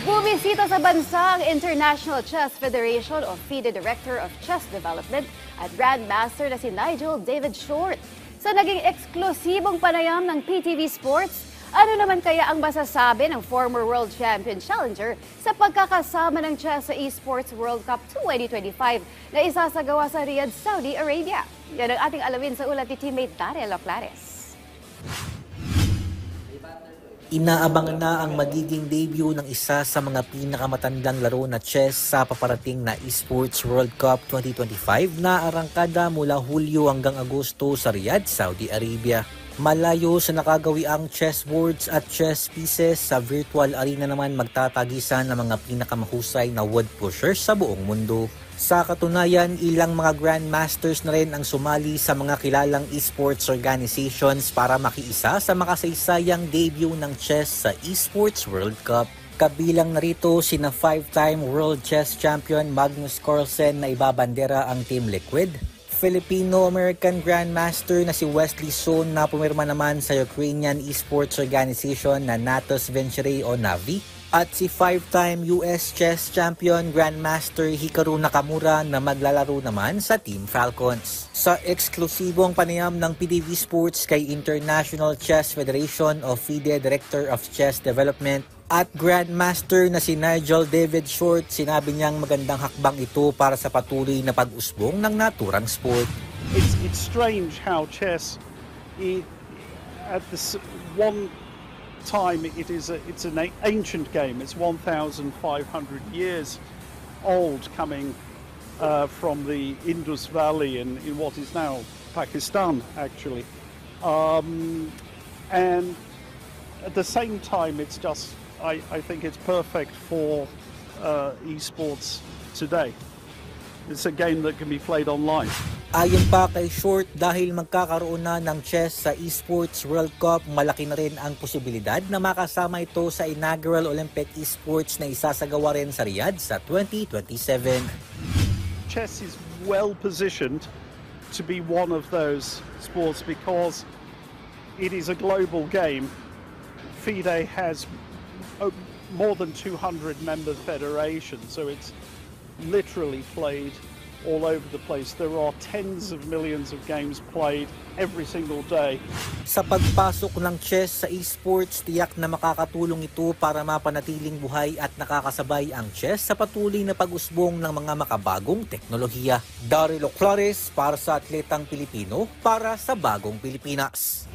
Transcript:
Bumisita sa bansa ang International Chess Federation o FIDE Director of Chess Development at Grandmaster na si Nigel David Short. Sa naging eksklusibong panayam ng PTV Sports, ano naman kaya ang masasabi ng former World Champion Challenger sa pagkakasama ng chess sa Esports World Cup 2025 na isasagawa sa Riyadh, Saudi Arabia? Yan ang ating alamin sa ulat ni teammate Daryl Loclares. Inaabangan na ang magiging debut ng isa sa mga pinakamatandang laro na chess sa paparating na Esports World Cup 2025 na arangkada mula Hulyo hanggang Agosto sa Riyadh, Saudi Arabia. Malayo sa nakagawiang chessboards at chess pieces, sa virtual arena naman magtatagisan ng mga pinakamahusay na wood pushers sa buong mundo. Sa katunayan, ilang mga grandmasters na rin ang sumali sa mga kilalang esports organizations para makiisa sa makasaysayang debut ng chess sa Esports World Cup. Kabilang narito sina 5-time World Chess Champion Magnus Carlsen na ibabandera ang Team Liquid, Filipino-American Grandmaster na si Wesley Son na pumirma naman sa Ukrainian Esports Organization na Natos Venture o Navi, at si 5-time US Chess Champion Grandmaster Hikaru Nakamura na maglalaro naman sa Team Falcons. Sa eksklusibong panayam ng PTV Sports kay International Chess Federation o FIDE Director of Chess Development at Grandmaster na si Nigel David Short, sinabi niyang magandang hakbang ito para sa patuloy na pag-usbong ng naturang sport. It's strange how chess, at this one time, it's an ancient game. It's 1,500 years old, coming from the Indus Valley in what is now Pakistan, actually. And at the same time, it's just, I think it's perfect for esports today. It's a game that can be played online. Ayon pa kay Short, dahil magkakaroon na ng chess sa Esports World Cup, malaki na rin ang posibilidad na makasama ito sa inaugural Olympic Esports na isasagawa rin sa Riyadh sa 2027. Chess is well positioned to be one of those sports because it is a global game. FIDE has more than 200 member federations, so it's literally played all over the place. There are tens of millions of games played every single day. Sa pagpasok ng chess sa esports, tiyak na makakatulong ito para mapanatiling buhay at nakakasabay ang chess sa patuloy na pag-usbong ng mga makabagong teknolohiya. Daryl Loclares para sa Atletang Pilipino, para sa Bagong Pilipinas.